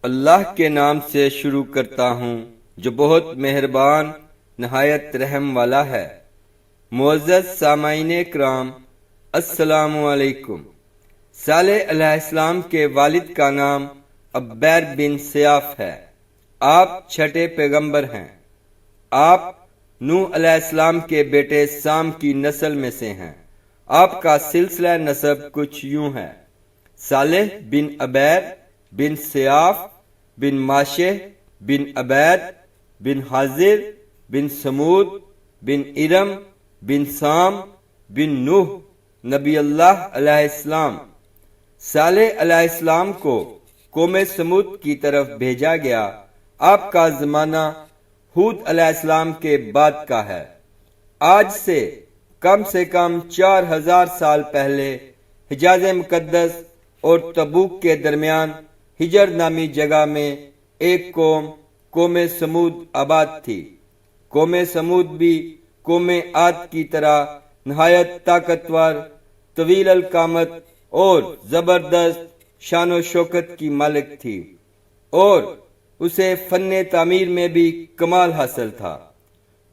اللہ کے نام سے شروع کرتا ہوں جو بہت مہربان نہایت رحم والا ہے۔ معزز سامعین کرام، السلام علیکم۔ صالح علیہ السلام کے والد کا نام عبیر بن سیاف ہے۔ آپ چھٹے پیغمبر ہیں۔ آپ نوح علیہ السلام کے بیٹے سام کی نسل میں سے ہیں۔ آپ کا سلسلہ نسب کچھ یوں ہے: صالح بن عبیر بن سیاف بن ماشہ بن عبید بن حاضر بن سمود بن ارم بن سام بن نوح نبی اللہ علیہ السلام۔ صالح علیہ السلام کو قوم سمود کی طرف بھیجا گیا۔ آپ کا زمانہ ہود علیہ السلام کے بعد کا ہے۔ آج سے کم 4000 سال پہلے حجاز مقدس اور تبوک کے درمیان ہجر نامی جگہ میں ایک قوم سمود آباد تھی۔ قوم سمود بھی قوم عاد کی طرح نہایت طاقتور، طویل القامت اور زبردست شان و شوکت کی مالک تھی، اور اسے فن تعمیر میں بھی کمال حاصل تھا۔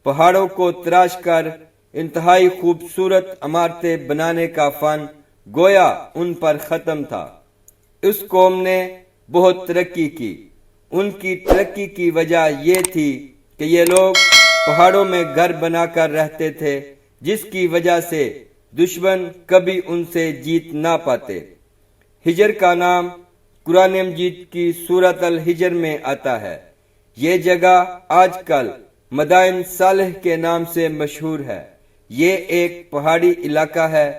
پہاڑوں کو تراش کر انتہائی خوبصورت عمارتیں بنانے کا فن گویا ان پر ختم تھا۔ اس قوم نے بہت ترقی کی۔ ان کی ترقی کی وجہ یہ تھی کہ یہ لوگ پہاڑوں میں گھر بنا کر رہتے تھے، جس کی وجہ سے دشمن کبھی ان سے جیت نہ پاتے۔ ہجر کا نام قرآن مجید کی سورۃ الحجر میں آتا ہے۔ یہ جگہ آج کل مدائن صالح کے نام سے مشہور ہے۔ یہ ایک پہاڑی علاقہ ہے۔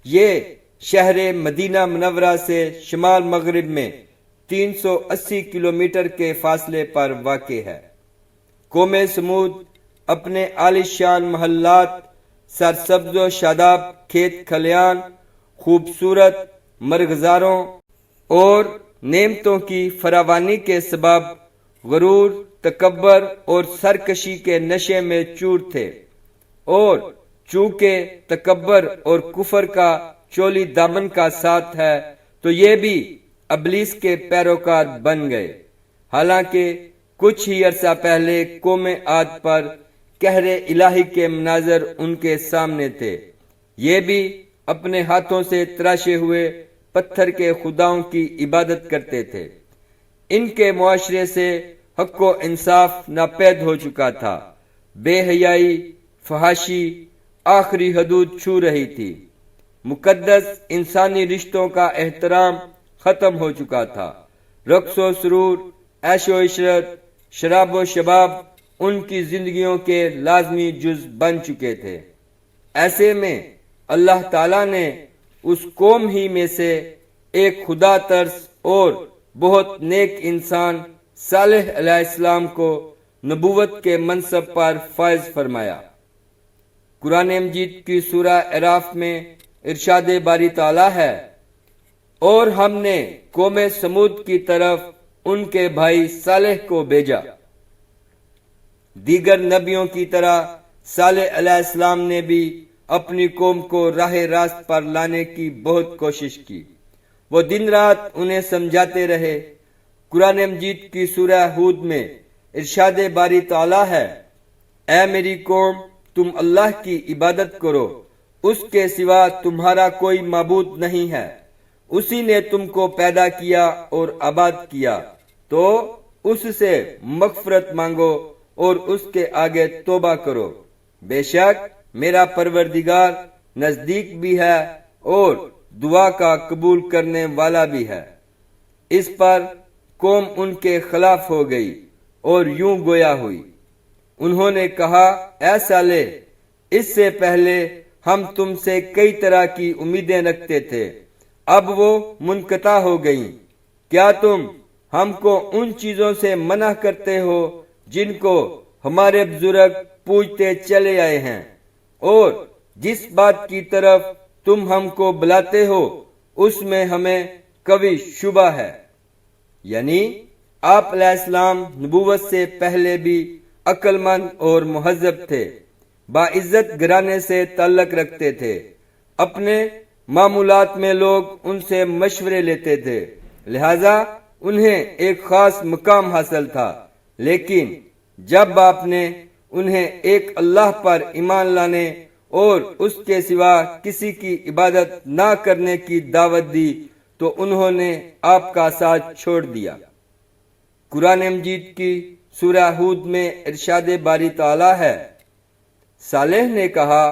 یہ شہر مدینہ منورہ سے شمال مغرب میں 380 کلومیٹر کے فاصلے پر واقع ہے۔ قوم سمود اپنے عالیشان محلات، سرسبز و شاداب کھیت کھلیان، خوبصورت مرغزاروں اور نعمتوں کی فراوانی کے سبب غرور، تکبر اور سرکشی کے نشے میں چور تھے، اور چونکہ تکبر اور کفر کا چولی دامن کا ساتھ ہے تو یہ بھی ابلیس کے پیروکار بن گئے۔ حالانکہ کچھ ہی عرصہ پہلے قوم عاد پر قہر الہی کے مناظر ان کے سامنے تھے۔ یہ بھی اپنے ہاتھوں سے تراشے ہوئے پتھر کے خداؤں کی عبادت کرتے تھے۔ ان کے معاشرے سے حق و انصاف ناپید ہو چکا تھا۔ بے حیائی، فحاشی آخری حدود چھو رہی تھی۔ مقدس انسانی رشتوں کا احترام ختم ہو چکا تھا۔ رقص و سرور، عیش و عشرت، شراب و شباب ان کی زندگیوں کے لازمی جز بن چکے تھے۔ ایسے میں اللہ تعالیٰ نے اس قوم ہی میں سے ایک خدا ترس اور بہت نیک انسان صالح علیہ السلام کو نبوت کے منصب پر فائز فرمایا۔ قرآن مجید کی سورہ اعراف میں ارشاد باری تعالیٰ ہے: اور ہم نے قوم سمود کی طرف ان کے بھائی صالح کو بھیجا۔ دیگر نبیوں کی طرح صالح علیہ السلام نے بھی اپنی قوم کو راہ راست پر لانے کی بہت کوشش کی۔ وہ دن رات انہیں سمجھاتے رہے۔ قرآن مجید کی سورہ ہود میں ارشاد باری تعالیٰ ہے: اے میری قوم، تم اللہ کی عبادت کرو، اس کے سوا تمہارا کوئی معبود نہیں ہے۔ اسی نے تم کو پیدا کیا اور آباد کیا، تو اس سے مغفرت مانگو اور اس کے آگے توبہ کرو۔ بے شک میرا پروردگار نزدیک بھی ہے اور دعا کا قبول کرنے والا بھی ہے۔ اس پر قوم ان کے خلاف ہو گئی اور یوں گویا ہوئی۔ انہوں نے کہا: اے صالح، اس سے پہلے ہم تم سے کئی طرح کی امیدیں رکھتے تھے، اب وہ منقطع ہو گئیں۔ کیا تم ہم کو ان چیزوں سے منع کرتے ہو جن کو ہمارے بزرگ پوجتے چلے آئے ہیں، اور جس بات کی طرف تم ہم کو بلاتے ہو اس میں ہمیں کوئی شبہ ہے؟ یعنی آپ علیہ السلام نبوت سے پہلے بھی عقل مند اور مہذب تھے، باعزت گھرانے سے تعلق رکھتے تھے۔ اپنے معمولات میں لوگ ان سے مشورے لیتے تھے، لہذا انہیں ایک خاص مقام حاصل تھا، لیکن جب آپ نے انہیں ایک اللہ پر ایمان لانے اور اس کے سوا کسی کی عبادت نہ کرنے کی دعوت دی تو انہوں نے آپ کا ساتھ چھوڑ دیا۔ قرآن مجید کی سورہ ہود میں ارشاد باری تعالی ہے، صالح نے کہا،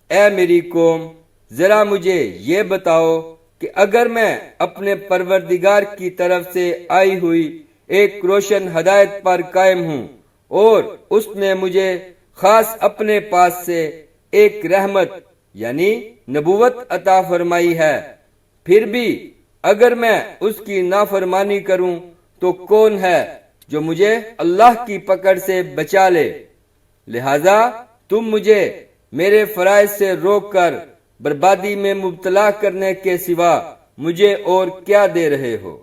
اے میری قوم، ذرا مجھے یہ بتاؤ کہ اگر میں اپنے پروردگار کی طرف سے آئی ہوئی ایک روشن ہدایت پر قائم ہوں اور اس نے مجھے خاص اپنے پاس سے ایک رحمت یعنی نبوت عطا فرمائی ہے، پھر بھی اگر میں اس کی نافرمانی کروں تو کون ہے جو مجھے اللہ کی پکڑ سے بچا لے؟ لہذا تم مجھے میرے فرائض سے روک کر بربادی میں مبتلا کرنے کے سوا مجھے اور کیا دے رہے ہو؟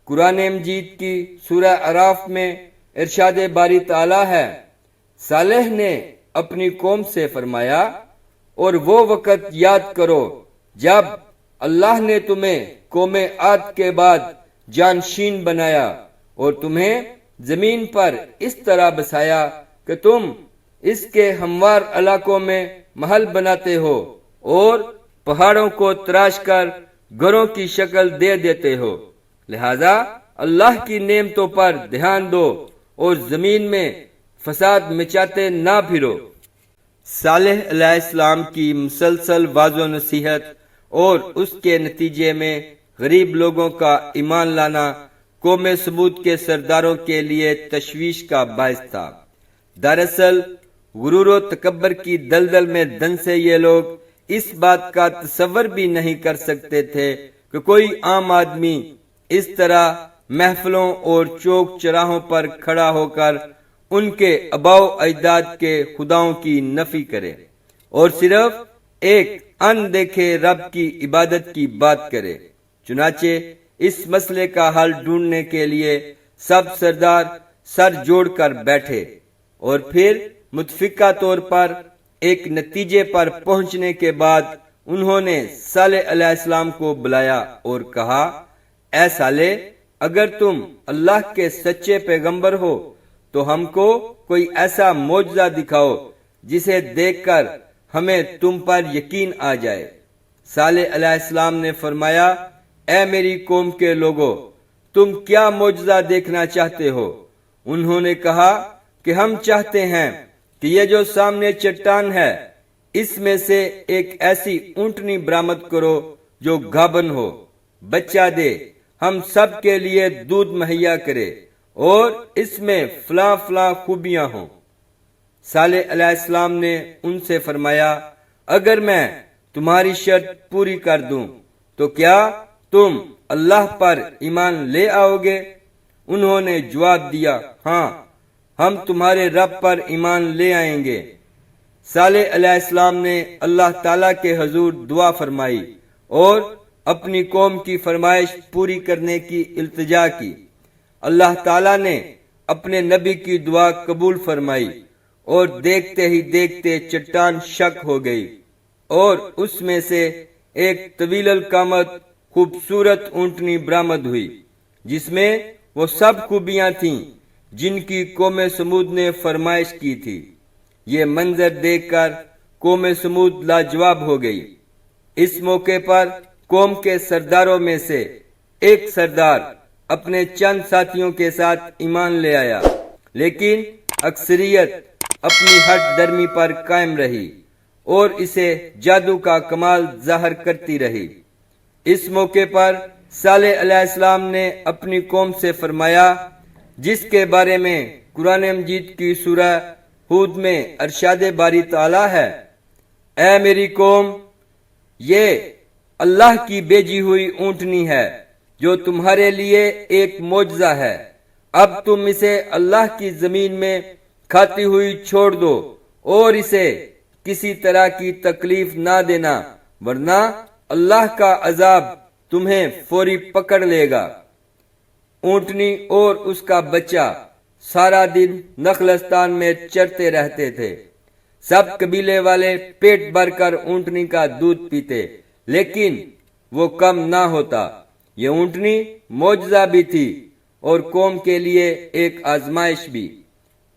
قرآن مجید کی سورہ اعراف میں ارشاد باری تعالی ہے، صالح نے اپنی قوم سے فرمایا، اور وہ وقت یاد کرو جب اللہ نے تمہیں قوم عاد کے بعد جانشین بنایا اور تمہیں زمین پر اس طرح بسایا کہ تم اس کے ہموار علاقوں میں محل بناتے ہو اور پہاڑوں کو تراش کر گھروں کی شکل دے دیتے ہو۔ لہذا اللہ کی نعمتوں پر دھیان دو اور زمین میں فساد مچاتے نہ پھرو۔ صالح علیہ السلام کی مسلسل واضح نصیحت اور اس کے نتیجے میں غریب لوگوں کا ایمان لانا قوم سمود کے سرداروں کے لیے تشویش کا باعث تھا۔ دراصل غرور و تکبر کی دلدل میں دنسے یہ لوگ اس بات کا تصور بھی نہیں کر سکتے تھے کہ کوئی عام آدمی اس طرح محفلوں اور چوک چراہوں پر کھڑا ہو کر ان کے آباؤ اجداد کے خداؤں کی نفی کرے اور صرف ایک اندیکھے رب کی عبادت کی بات کرے۔ چنانچہ اس مسئلے کا حل ڈھونڈنے کے لیے سب سردار سر جوڑ کر بیٹھے اور پھر متفقہ طور پر ایک نتیجے پر پہنچنے کے بعد انہوں نے صالح علیہ السلام کو بلایا اور کہا، اے صالح، اگر تم اللہ کے سچے پیغمبر ہو تو ہم کو کوئی ایسا معجزہ دکھاؤ جسے دیکھ کر ہمیں تم پر یقین آ جائے۔ صالح علیہ السلام نے فرمایا، اے میری قوم کے لوگوں، تم کیا معجزہ دیکھنا چاہتے ہو؟ انہوں نے کہا کہ ہم چاہتے ہیں کہ یہ جو سامنے چٹان ہے اس میں سے ایک ایسی اونٹنی برآمد کرو جو گابن ہو، بچہ دے، ہم سب کے لیے دودھ مہیا کرے اور اس میں فلاں فلاں خوبیاں ہوں۔ صالح علیہ السلام نے ان سے فرمایا، اگر میں تمہاری شرط پوری کر دوں تو کیا تم اللہ پر ایمان لے آؤ گے؟ انہوں نے جواب دیا، ہاں، ہم تمہارے رب پر ایمان لے آئیں گے۔ صالح علیہ السلام نے اللہ تعالیٰ کے حضور دعا فرمائی اور اپنی قوم کی فرمائش پوری کرنے کی التجا کی۔ اللہ تعالیٰ نے اپنے نبی کی دعا قبول فرمائی اور دیکھتے ہی دیکھتے چٹان شق ہو گئی اور اس میں سے ایک طویل القامت خوبصورت اونٹنی برآمد ہوئی جس میں وہ سب خوبیاں تھیں جن کی قوم سمود نے فرمائش کی تھی۔ یہ منظر دیکھ کر قوم سمود لاجواب ہو گئی۔ اس موقع پر قوم کے سرداروں میں سے ایک سردار اپنے چند ساتھیوں کے ساتھ ایمان لے آیا، لیکن اکثریت اپنی ہٹ درمی پر قائم رہی اور اسے جادو کا کمال ظاہر کرتی رہی۔ اس موقع پر صالح علیہ السلام نے اپنی قوم سے فرمایا، جس کے بارے میں قرآن مجید کی سورہ ہود میں ارشاد باری تعالی ہے، اے میری قوم، یہ اللہ کی بھیجی ہوئی اونٹنی ہے جو تمہارے لیے ایک معجزہ ہے۔ اب تم اسے اللہ کی زمین میں کھاتی ہوئی چھوڑ دو اور اسے کسی طرح کی تکلیف نہ دینا، ورنہ اللہ کا عذاب تمہیں فوری پکڑ لے گا۔ اونٹنی اور اس کا بچہ سارا دن نخلستان میں چرتے رہتے تھے۔ سب قبیلے والے پیٹ بھر کر اونٹنی کا دودھ پیتے، لیکن وہ کم نہ ہوتا۔ یہ اونٹنی معجزہ بھی تھی اور قوم کے لیے ایک آزمائش بھی۔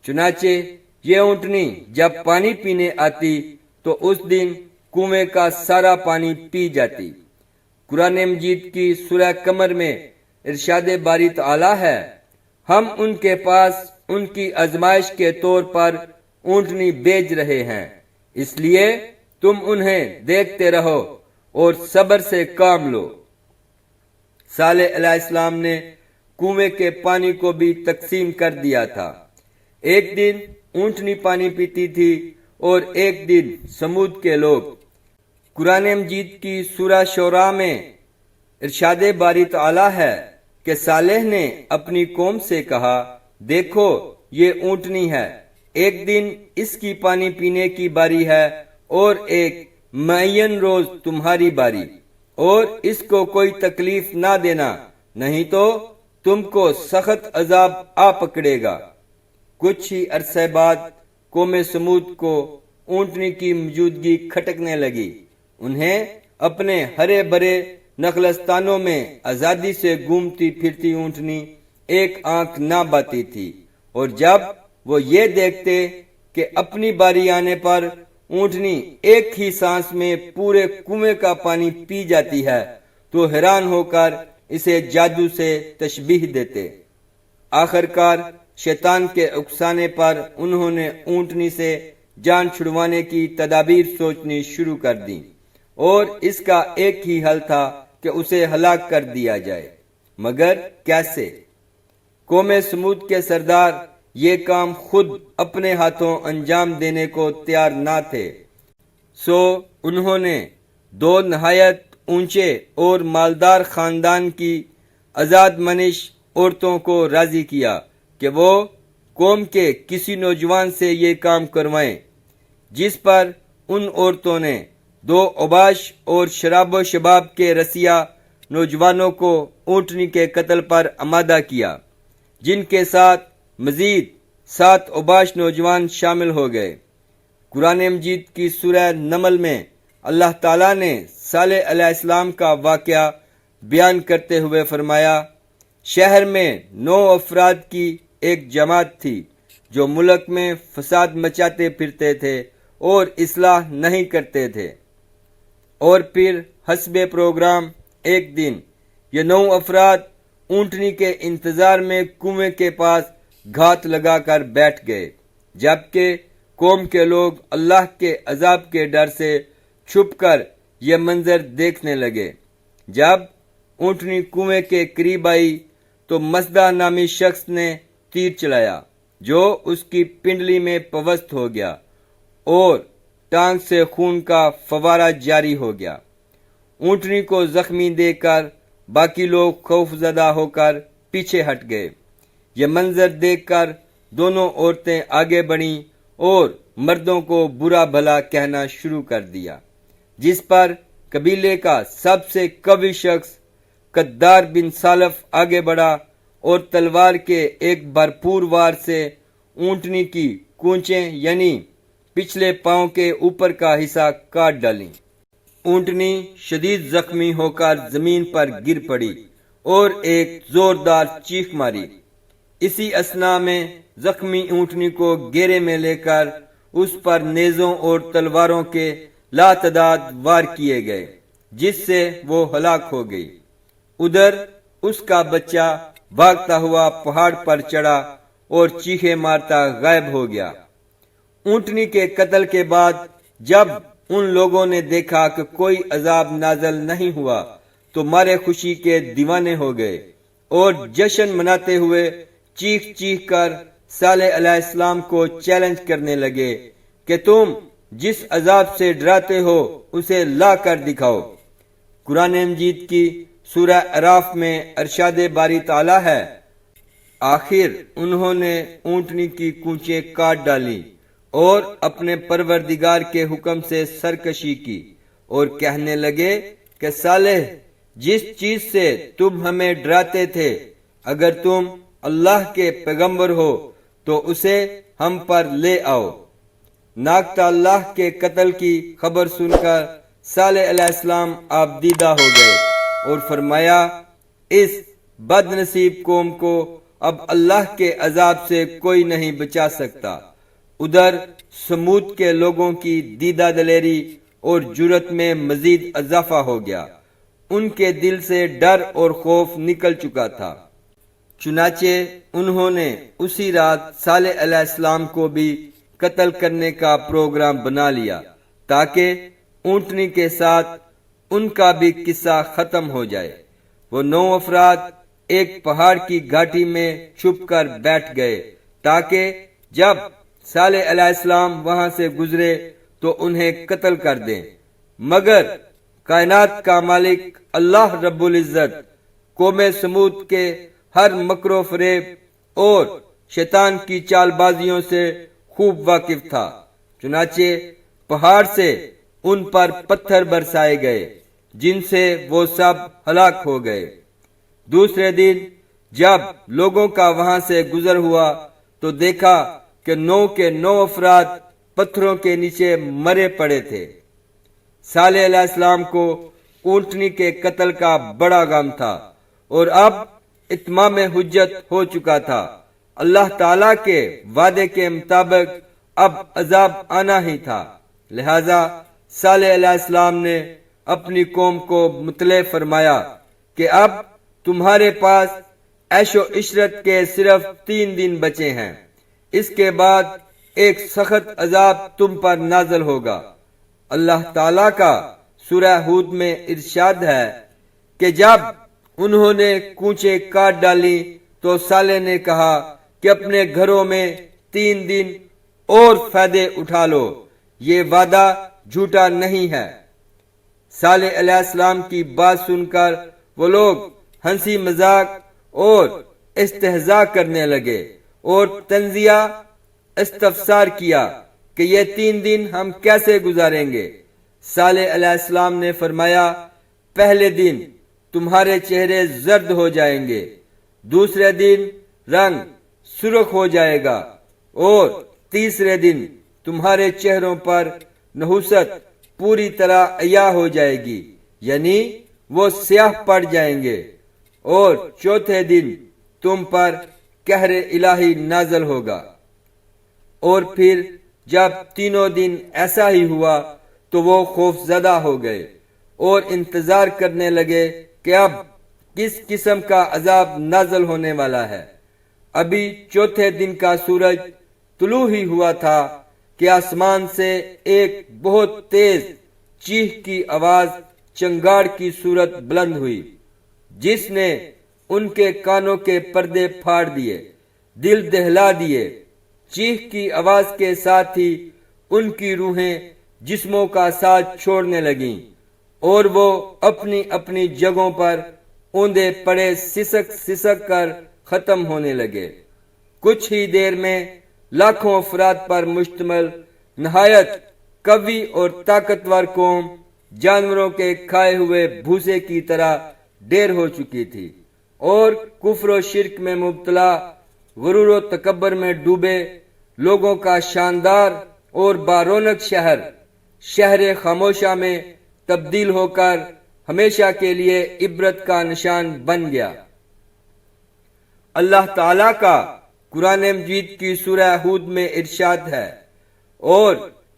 چنانچہ یہ اونٹنی جب پانی پینے آتی تو اس دن کنویں کا سارا پانی پی جاتی۔ قرآن مجید کی سورہ قمر میں ارشاد باری تعالی ہے، ہم ان کے پاس ان کی آزمائش کے طور پر اونٹنی بھیج رہے ہیں، اس لیے تم انہیں دیکھتے رہو اور صبر سے کام لو۔ صالح علیہ السلام نے کنویں کے پانی کو بھی تقسیم کر دیا تھا۔ ایک دن اونٹنی پانی پیتی تھی اور ایک دن سمود کے لوگ۔ قرآن مجید کی سورہ شعراء میں ارشاد باری تعالی ہے کہ صالح نے اپنی قوم سے کہا، دیکھو یہ اونٹنی ہے، ایک دن اس کی پانی پینے کی باری ہے اور ایک معین روز تمہاری باری، اور اس کو کوئی تکلیف نہ دینا، نہیں تو تم کو سخت عذاب آ پکڑے گا۔ کچھ ہی عرصے بعد قوم سمود کو اونٹنی کی موجودگی کھٹکنے لگی۔ انہیں اپنے ہرے بھرے نخلستانوں میں آزادی سے گھومتی پھرتی اونٹنی ایک آنکھ نہ باتی تھی، اور جب وہ یہ دیکھتے کہ اپنی باری آنے پر اونٹنی ایک ہی سانس میں پورے کنویں کا پانی پی جاتی ہے تو حیران ہو کر اسے جادو سے تشبیہ دیتے۔ آخر کار شیطان کے اکسانے پر انہوں نے اونٹنی سے جان چھڑوانے کی تدابیر سوچنی شروع کر دی، اور اس کا ایک ہی حل تھا کہ اسے ہلاک کر دیا جائے، مگر کیسے؟ قوم سمود کے سردار یہ کام خود اپنے ہاتھوں انجام دینے کو تیار نہ تھے، سو انہوں نے دو نہایت اونچے اور مالدار خاندان کی آزاد منش عورتوں کو راضی کیا کہ وہ قوم کے کسی نوجوان سے یہ کام کروائیں، جس پر ان عورتوں نے دو اوباش اور شراب و شباب کے رسیا نوجوانوں کو اونٹنی کے قتل پر آمادہ کیا، جن کے ساتھ مزید 7 اوباش نوجوان شامل ہو گئے۔ قرآن مجید کی سورہ نمل میں اللہ تعالیٰ نے صالح علیہ السلام کا واقعہ بیان کرتے ہوئے فرمایا، شہر میں 9 افراد کی ایک جماعت تھی جو ملک میں فساد مچاتے پھرتے تھے اور اصلاح نہیں کرتے تھے، اور پھر حسب پروگرام ایک دن یہ 9 افراد اونٹنی کے انتظار میں کنویں کے پاس گھات لگا کر بیٹھ گئے، جبکہ قوم کے لوگ اللہ کے عذاب کے ڈر سے چھپ کر یہ منظر دیکھنے لگے۔ جب اونٹنی کنویں کے قریب آئی تو مصدع نامی شخص نے تیر چلایا جو اس کی پنڈلی میں پوست ہو گیا اور ٹانگ سے خون کا فوارہ جاری ہو گیا۔ اونٹنی کو زخمی دیکھ کر باقی لوگ خوف زدہ ہو کر پیچھے ہٹ گئے۔ یہ منظر دیکھ کر دونوں عورتیں آگے بڑھیں اور مردوں کو برا بھلا کہنا شروع کر دیا، جس پر قبیلے کا سب سے قوی شخص قدار بن سالف آگے بڑھا اور تلوار کے ایک بھرپور وار سے اونٹنی کی کونچیں یعنی پچھلے پاؤں کے اوپر کا حصہ کاٹ ڈالیں۔ اونٹنی شدید زخمی ہو کر زمین پر گر پڑی اور ایک زوردار چیخ ماری۔ اسی اثنا میں زخمی اونٹنی کو گھیرے میں لے کر اس پر نیزوں اور تلواروں کے لاتعداد وار کیے گئے، جس سے وہ ہلاک ہو گئی۔ ادھر اس کا بچہ بھاگتا ہوا پہاڑ پر چڑھا اور چیخے مارتا غائب ہو گیا۔ اونٹنی کے قتل کے بعد جب ان لوگوں نے دیکھا کہ کوئی عذاب نازل نہیں ہوا تو مارے خوشی کے دیوانے ہو گئے اور جشن مناتے ہوئے چیخ چیخ کر صالح علیہ السلام کو چیلنج کرنے لگے کہ تم جس عذاب سے ڈراتے ہو اسے لا کر دکھاؤ۔ قرآن مجید کی سورہ اعراف میں ارشاد باری تعالی ہے، آخر انہوں نے اونٹنی کی کونچیں کاٹ ڈالی اور اپنے پروردگار کے حکم سے سرکشی کی اور کہنے لگے کہ صالح جس چیز سے تم ہمیں ڈراتے تھے، اگر تم اللہ کے پیغمبر ہو تو اسے ہم پر لے آؤ۔ ناقتہ اللہ کے قتل کی خبر سن کر صالح علیہ السلام آبدیدہ ہو گئے اور فرمایا، اس بد نصیب قوم کو اب اللہ کے عذاب سے کوئی نہیں بچا سکتا۔ ادھر سمود کے لوگوں کی دیدہ دلیری اور جرت میں مزید اضافہ ہو گیا، ان کے دل سے ڈر اور خوف نکل چکا تھا، چنانچہ انہوں نے اسی رات صالح علیہ السلام کو بھی قتل کرنے کا پروگرام بنا لیا تاکہ اونٹنی کے ساتھ ان کا بھی قصہ ختم ہو جائے۔ وہ 9 افراد ایک پہاڑ کی گھاٹی میں چھپ کر بیٹھ گئے تاکہ جب صالح علیہ السلام وہاں سے گزرے تو انہیں قتل کر دیں، مگر کائنات کا مالک اللہ رب العزت قوم سمود کے ہر مکر و فریب اور شیطان کی چال بازیوں سے خوب واقف تھا، چنانچہ پہاڑ سے ان پر پتھر برسائے گئے جن سے وہ سب ہلاک ہو گئے۔ دوسرے دن جب لوگوں کا وہاں سے گزر ہوا تو دیکھا کہ 9 کے 9 افراد پتھروں کے نیچے مرے پڑے تھے۔ صالح علیہ السلام کو اونٹنی کے قتل کا بڑا غم تھا اور اب اتمام حجت ہو چکا تھا، اللہ تعالی کے وعدے کے مطابق اب عذاب آنا ہی تھا، لہذا صالح علیہ السلام نے اپنی قوم کو مطلع فرمایا کہ اب تمہارے پاس عیش و عشرت کے صرف 3 دن بچے ہیں، اس کے بعد ایک سخت عذاب تم پر نازل ہوگا۔ اللہ تعالی کا سورہ ہود میں ارشاد ہے کہ جب انہوں نے کوچیں کاٹ ڈالی تو صالح نے کہا کہ اپنے گھروں میں 3 دن اور فائدے اٹھا لو، یہ وعدہ جھوٹا نہیں ہے۔ صالح علیہ السلام کی بات سن کر وہ لوگ ہنسی مذاق اور استہزاء کرنے لگے اور تنزیہ استفسار کیا کہ یہ 3 دن ہم کیسے گزاریں گے۔ صالح علیہ السلام نے فرمایا، پہلے دن تمہارے چہرے زرد ہو جائیں گے، دوسرے دن رنگ سرخ ہو جائے گا اور تیسرے دن تمہارے چہروں پر نحوست پوری طرح عیاں ہو جائے گی، یعنی وہ سیاہ پڑ جائیں گے، اور چوتھے دن تم پر قہر الہی نازل ہوگا۔ اور پھر جب تینوں دن ایسا ہی ہوا تو وہ خوف زدہ ہو گئے اور انتظار کرنے لگے کہ اب کس قسم کا عذاب نازل ہونے والا ہے۔ ابھی چوتھے دن کا سورج طلوع ہی ہوا تھا کہ آسمان سے ایک بہت تیز چیخ کی آواز چنگاڑ کی صورت بلند ہوئی، جس نے ان کے کانوں کے پردے پھاڑ دیے، دل دہلا دیے۔ چیخ کی آواز کے ساتھ ہی ان کی روحیں جسموں کا ساتھ چھوڑنے لگیں اور وہ اپنی اپنی جگہوں پر اوندے پڑے سسک سسک کر ختم ہونے لگے۔ کچھ ہی دیر میں لاکھوں افراد پر مشتمل نہایت قوی اور طاقتور قوم جانوروں کے کھائے ہوئے بھوسے کی طرح ڈھیر ہو چکی تھی، اور کفر و شرک میں مبتلا، غرور و تکبر میں ڈوبے لوگوں کا شاندار اور بارونق شہر خاموشہ میں تبدیل ہو کر ہمیشہ کے لیے عبرت کا نشان بن گیا۔ اللہ تعالی کا قرآن مجید کی سورہ ہود میں ارشاد ہے، اور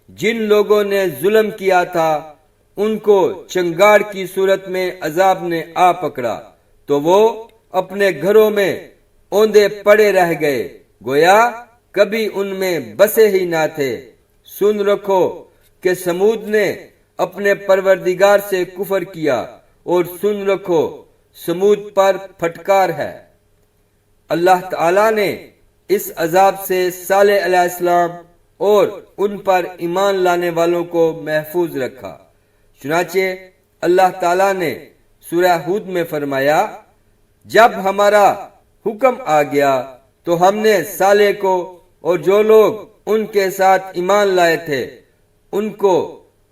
جن لوگوں نے ظلم کیا تھا ان کو چنگاڑ کی صورت میں عذاب نے آ پکڑا تو وہ اپنے گھروں میں اوندے پڑے رہ گئے، گویا کبھی ان میں بسے ہی نہ تھے۔ سن رکھو کہ سمود نے اپنے پروردگار سے کفر کیا، اور سن رکھو سمود پر پھٹکار ہے۔ اللہ تعالی نے اس عذاب سے صالح علیہ السلام اور ان پر ایمان لانے والوں کو محفوظ رکھا، چنانچہ اللہ تعالی نے سورہ ہود میں فرمایا، جب ہمارا حکم آ گیا تو ہم نے صالح کو اور جو لوگ ان کے ساتھ ایمان لائے تھے ان کو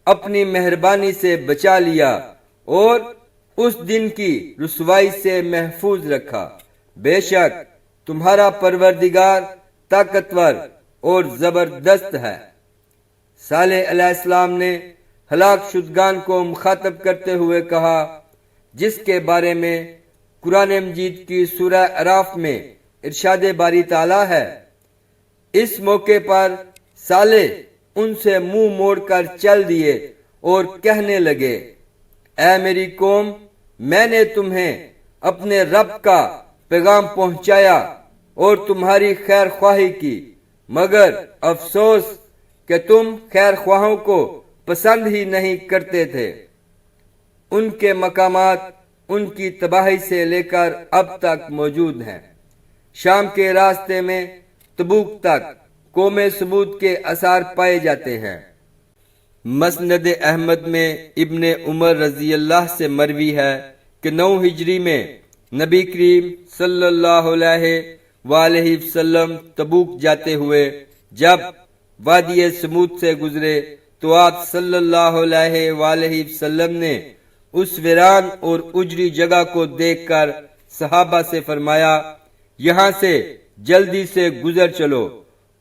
اپنی مہربانی سے بچا لیا اور اس دن کی رسوائی سے محفوظ رکھا۔ بے شک تمہارا پروردگار طاقتور اور زبردست ہے۔ صالح علیہ السلام نے ہلاک شدگان کو مخاطب کرتے ہوئے کہا، جس کے بارے میں قرآن مجید کی سورہ اعراف میں ارشاد باری تعالیٰ ہے، اس موقع پر صالح ان سے منہ موڑ کر چل دیے اور کہنے لگے، اے میری قوم، میں نے تمہیں اپنے رب کا پیغام پہنچایا اور تمہاری خیر خواہی کی، مگر افسوس کہ تم خیر خواہوں کو پسند ہی نہیں کرتے تھے۔ ان کے مقامات ان کی تباہی سے لے کر اب تک موجود ہیں۔ شام کے راستے میں تبوک تک قوم سمود کے آثار پائے جاتے ہیں۔ مسند احمد میں ابن عمر رضی اللہ سے مروی ہے کہ 9 ہجری میں نبی کریم صلی اللہ علیہ وآلہ وسلم تبوک جاتے ہوئے جب وادی سمود سے گزرے تو آپ صلی اللہ علیہ وآلہ وسلم نے اس ویران اور اجڑی جگہ کو دیکھ کر صحابہ سے فرمایا، یہاں سے جلدی سے گزر چلو،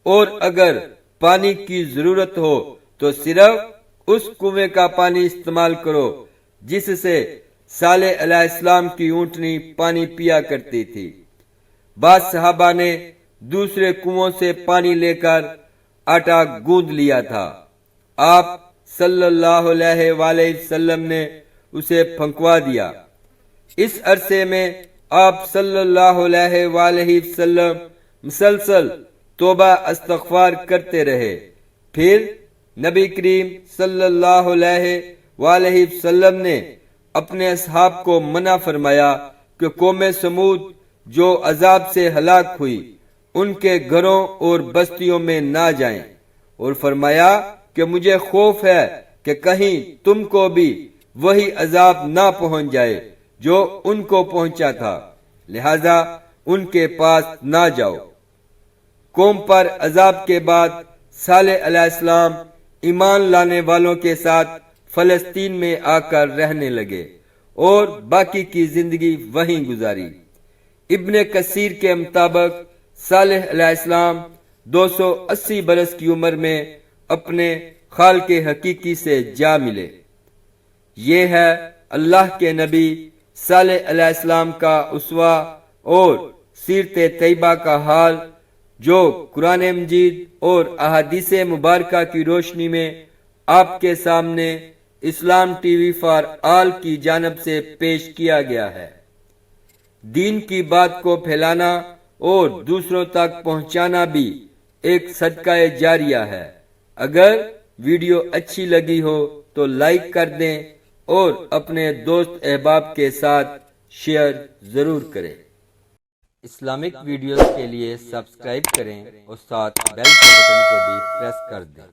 اور اگر پانی کی ضرورت ہو تو صرف اس کنویں کا پانی استعمال کرو جس سے صالح علیہ السلام کی اونٹنی پانی پیا کرتی تھی۔ بعض صحابہ نے دوسرے کنووں سے پانی لے کر آٹا گوندھ لیا تھا۔ آپ صلی اللہ علیہ وآلہ وسلم نے اسے پھنکوا دیا۔ اس عرصے میں آپ صلی اللہ علیہ وآلہ وسلم مسلسل توبہ استغفار کرتے رہے۔ پھر نبی کریم صلی اللہ علیہ وآلہ وسلم نے اپنے اصحاب کو منع فرمایا کہ قوم سمود جو عذاب سے ہلاک ہوئی ان کے گھروں اور بستیوں میں نہ جائیں، اور فرمایا کہ مجھے خوف ہے کہ کہیں تم کو بھی وہی عذاب نہ پہنچ جائے جو ان کو پہنچا تھا، لہذا ان کے پاس نہ جاؤ۔ قوم پر عذاب کے بعد صالح علیہ السلام ایمان لانے والوں کے ساتھ فلسطین میں آ کر رہنے لگے اور باقی کی زندگی وہیں گزاری۔ ابن کثیر کے مطابق صالح علیہ السلام 280 برس کی عمر میں اپنے خالق حقیقی سے جا ملے۔ یہ ہے اللہ کے نبی صالح علیہ السلام کا اسوہ اور سیرت طیبہ کا حال، جو قرآن مجید اور احادیث مبارکہ کی روشنی میں آپ کے سامنے اسلام ٹی وی فار آل کی جانب سے پیش کیا گیا ہے۔ دین کی بات کو پھیلانا اور دوسروں تک پہنچانا بھی ایک صدقہ جاریہ ہے۔ اگر ویڈیو اچھی لگی ہو تو لائک کر دیں اور اپنے دوست احباب کے ساتھ شیئر ضرور کریں۔ اسلامک ویڈیوز کے لیے سبسکرائب کریں اور ساتھ بیل کے بٹن کو بھی پریس کر دیں۔